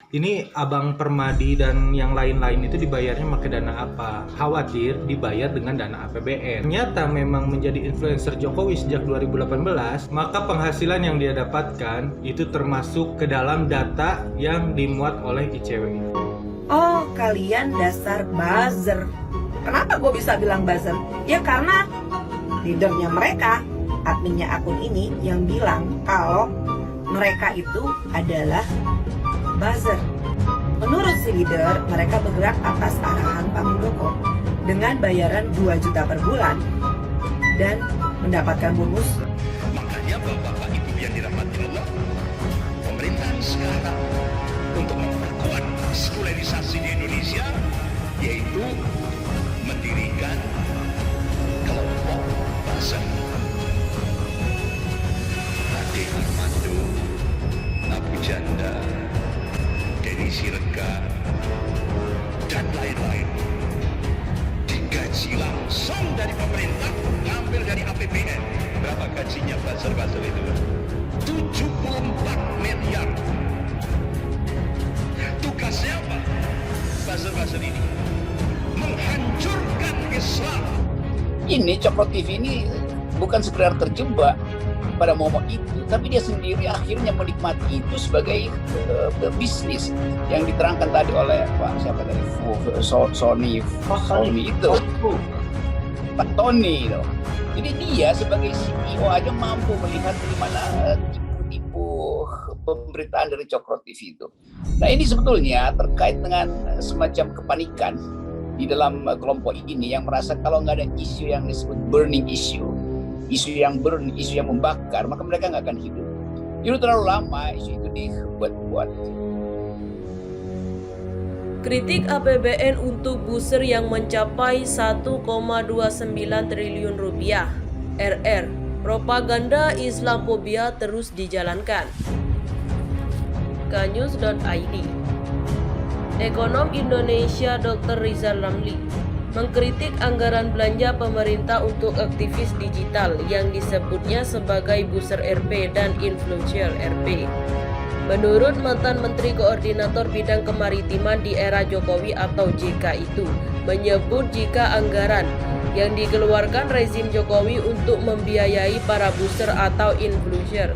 Ini Abang Permadi dan yang lain-lain itu dibayarnya pakai dana apa? Khawatir dibayar dengan dana APBN. Ternyata memang menjadi influencer Jokowi sejak 2018, maka penghasilan yang dia dapatkan itu termasuk ke dalam data yang dimuat oleh ICW. Oh, kalian dasar buzzer. Kenapa gue bisa bilang buzzer? Ya karena leadernya mereka, adminnya akun ini yang bilang kalau mereka itu adalah buzzer. Menurut si leader, mereka bergerak atas arahan Pak Muldoko dengan bayaran 2 juta per bulan dan mendapatkan bonus. Makanya Bapak Ibu yang dirahmati Allah, pemerintahan sekarang untuk memperkuat sekularisasi di Indonesia, yaitu mendirikan kelompok buzzer. Ade Armando, Abu Janda, Denny Siregar, dan lain-lain digaji langsung dari pemerintah, ngambil dari APBN. Berapa gajinya buzzer-buzzer itu? 74 miliar. Tugasnya apa? Buzzer-buzzer ini menghancurkan Islam. Ini Cokro TV ini bukan sekedar terjebak pada momok itu, tapi dia sendiri akhirnya menikmati itu sebagai bisnis yang diterangkan tadi oleh siapa tadi, Sony itu, Pak Tony itu. Jadi dia sebagai CEO aja mampu melihat di mana tipu-tipu pemberitaan dari Cokro TV itu. Nah, ini sebetulnya terkait dengan semacam kepanikan di dalam kelompok ini yang merasa kalau nggak ada isu yang disebut burning issue, isu yang burn, isu yang membakar, maka mereka nggak akan hidup. Itu terlalu lama isu itu dibuat-buat. Kritik APBN untuk buzzer yang mencapai 1,29 triliun rupiah. RR, propaganda Islamophobia terus dijalankan. Knews.id. Ekonom Indonesia Dr. Rizal Ramli mengkritik anggaran belanja pemerintah untuk aktivis digital yang disebutnya sebagai buzzer RP dan influencer RP. Menurut mantan Menteri Koordinator Bidang Kemaritiman di era Jokowi atau JK itu, menyebut jika anggaran yang dikeluarkan rezim Jokowi untuk membiayai para buzzer atau influencer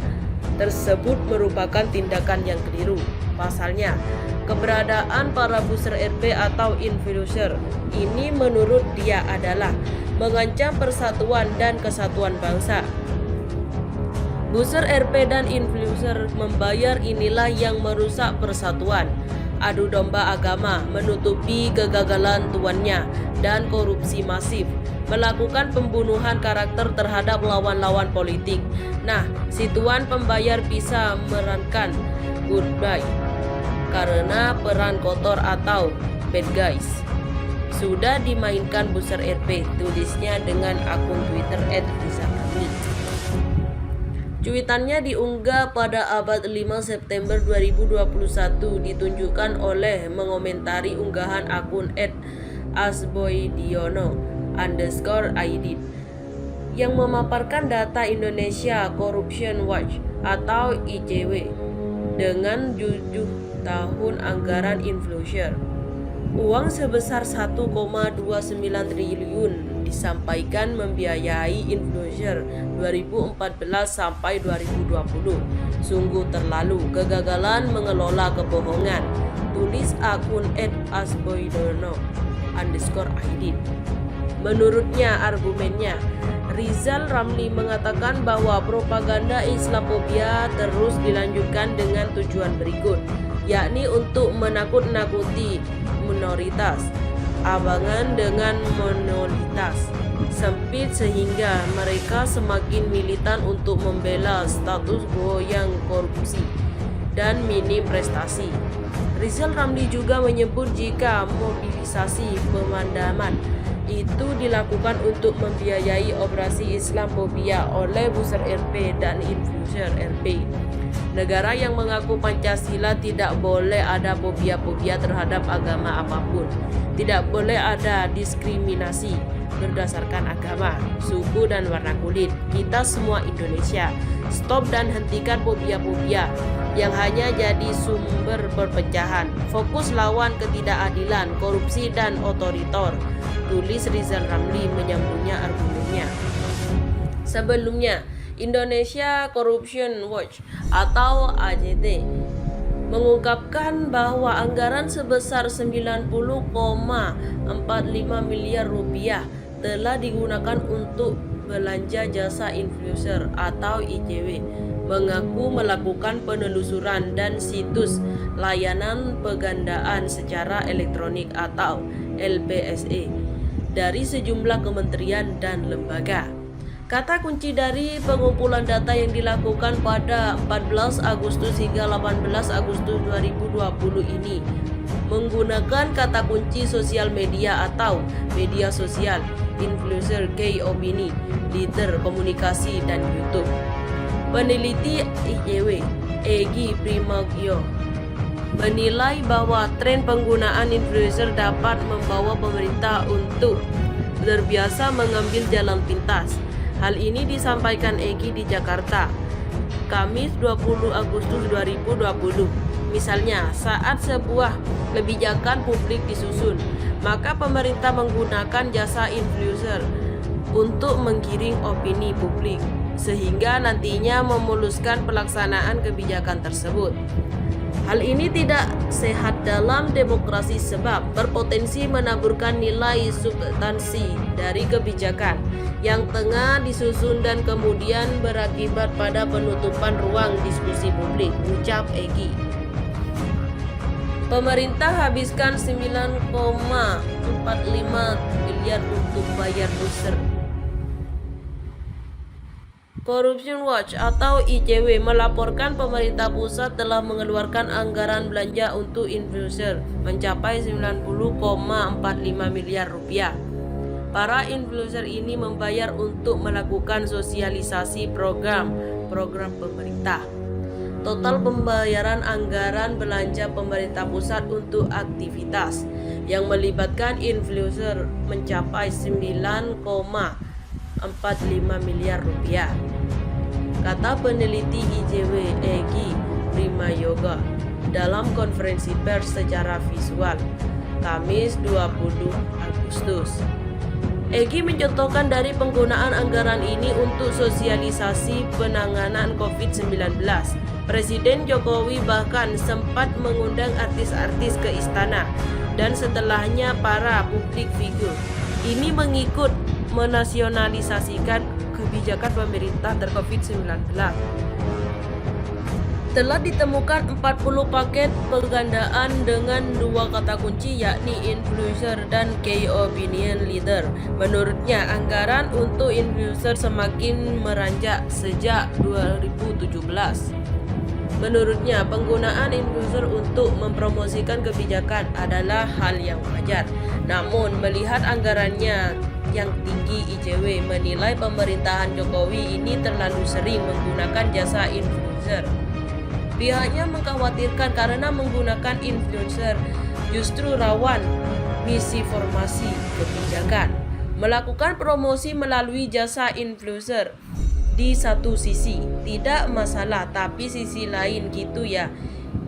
tersebut merupakan tindakan yang keliru. Pasalnya, keberadaan para buzzer RP atau influencer ini menurut dia adalah mengancam persatuan dan kesatuan bangsa. Buzzer RP dan influencer membayar inilah yang merusak persatuan, adu domba agama, menutupi kegagalan tuannya, dan korupsi masif, melakukan pembunuhan karakter terhadap lawan-lawan politik. Nah, si tuan pembayar bisa merankan goodbye karena peran kotor atau bad guys sudah dimainkan buzzer RP, tulisnya dengan akun Twitter @rizalramli. Cuitannya diunggah pada abad 5 September 2021 ditunjukkan oleh mengomentari unggahan akun @asboydiono_id yang memaparkan data Indonesia Corruption Watch atau ICW dengan 7 tahun anggaran influencer. Uang sebesar 1,29 triliun disampaikan membiayai influencer 2014 sampai 2020. Sungguh terlalu, kegagalan mengelola kebohongan, tulis akun @asboydono_id. Menurutnya, argumennya, Rizal Ramli mengatakan bahwa propaganda Islamophobia terus dilanjutkan dengan tujuan berikut, yakni untuk menakut-nakuti minoritas, abangan dengan minoritas sempit sehingga mereka semakin militan untuk membela status quo yang korupsi dan minim prestasi. Rizal Ramli juga menyebut jika mobilisasi pemadaman itu dilakukan untuk membiayai operasi Islamophobia oleh buzzer RP dan influencer RP. Negara yang mengaku Pancasila tidak boleh ada fobia-fobia terhadap agama apapun. Tidak boleh ada diskriminasi. berdasarkan agama, suku, dan warna kulit. Kita semua Indonesia. Stop dan hentikan fobia-fobia yang hanya jadi sumber perpecahan. Fokus lawan ketidakadilan, korupsi, dan otoriter, tulis Rizal Ramli menyambungnya argumennya. Sebelumnya, Indonesia Corruption Watch atau ACT mengungkapkan bahwa anggaran sebesar 90,45 miliar rupiah telah digunakan untuk belanja jasa influencer atau IJW, mengaku melakukan penelusuran dan situs layanan pegandaan secara elektronik atau LPSE dari sejumlah kementerian dan lembaga. Kata kunci dari pengumpulan data yang dilakukan pada 14 Agustus hingga 18 Agustus 2020 ini menggunakan kata kunci sosial media atau media sosial, influencer, key opini, leader, komunikasi, dan YouTube. Peneliti IJW, Egy Primagio, menilai bahwa tren penggunaan influencer dapat membawa pemerintah untuk terbiasa mengambil jalan pintas. Hal ini disampaikan Egy di Jakarta, Kamis 20 Agustus 2020. Misalnya, saat sebuah kebijakan publik disusun, maka pemerintah menggunakan jasa influencer untuk menggiring opini publik, sehingga nantinya memuluskan pelaksanaan kebijakan tersebut. Hal ini tidak sehat dalam demokrasi sebab berpotensi menaburkan nilai substansi dari kebijakan yang tengah disusun dan kemudian berakibat pada penutupan ruang diskusi publik, ucap Egy. Pemerintah habiskan 9,45 miliar untuk bayar buzzer. Corruption Watch atau ICW melaporkan pemerintah pusat telah mengeluarkan anggaran belanja untuk influencer mencapai 90,45 miliar rupiah. Para influencer ini membayar untuk melakukan sosialisasi program pemerintah. Total pembayaran anggaran belanja pemerintah pusat untuk aktivitas yang melibatkan influencer mencapai 9,45 miliar rupiah. Kata peneliti IJW Egy Primayoga dalam konferensi pers secara visual Kamis 20 Agustus. Egy mencontohkan dari penggunaan anggaran ini untuk sosialisasi penanganan COVID-19. Presiden Jokowi bahkan sempat mengundang artis-artis ke istana dan setelahnya para publik figur. Ini mengikut menasionalisasikan kebijakan pemerintah terhadap COVID-19. Telah ditemukan 40 paket pegandaan dengan dua kata kunci yakni influencer dan key opinion leader. Menurutnya, anggaran untuk influencer semakin meranjak sejak 2017. Menurutnya, penggunaan influencer untuk mempromosikan kebijakan adalah hal yang wajar. Namun, melihat anggarannya yang tinggi, IJW menilai pemerintahan Jokowi ini terlalu sering menggunakan jasa influencer. Pihaknya mengkhawatirkan karena menggunakan influencer justru rawan misinformasi kebijakan. Melakukan promosi melalui jasa influencer di satu sisi tidak masalah, tapi sisi lain gitu ya.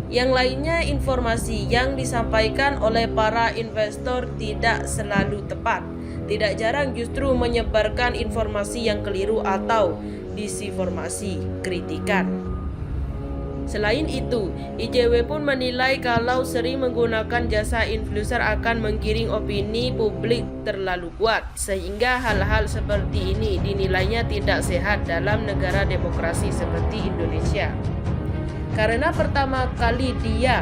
Yang lainnya, informasi yang disampaikan oleh para investor tidak selalu tepat. Tidak jarang justru menyebarkan informasi yang keliru atau disinformasi, kritikan. Selain itu, IJW pun menilai kalau sering menggunakan jasa influencer akan menggiring opini publik terlalu kuat, sehingga hal-hal seperti ini dinilainya tidak sehat dalam negara demokrasi seperti Indonesia. Karena pertama kali dia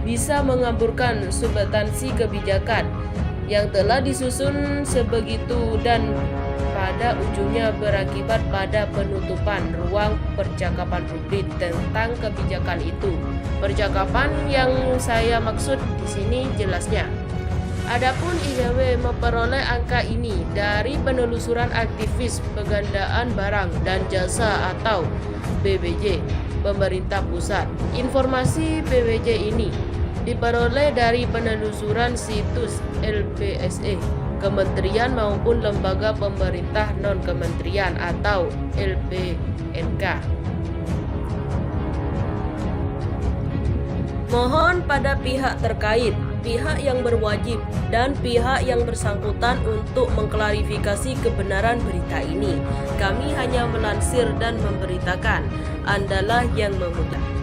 bisa mengaburkan substansi kebijakan yang telah disusun sebegitu dan pada ujungnya berakibat pada penutupan ruang percakapan publik tentang kebijakan itu. Percakapan yang saya maksud di sini jelasnya. Adapun IJW memperoleh angka ini dari penelusuran aktivis pegandaan barang dan jasa atau PBJ pemerintah pusat. Informasi PBJ ini diperoleh dari penelusuran situs LPSE kementerian maupun lembaga pemerintah non-kementerian atau LPNK. Mohon pada pihak terkait, pihak yang berwajib, dan pihak yang bersangkutan untuk mengklarifikasi kebenaran berita ini. Kami hanya melansir dan memberitakan, Andalah yang memutuskan.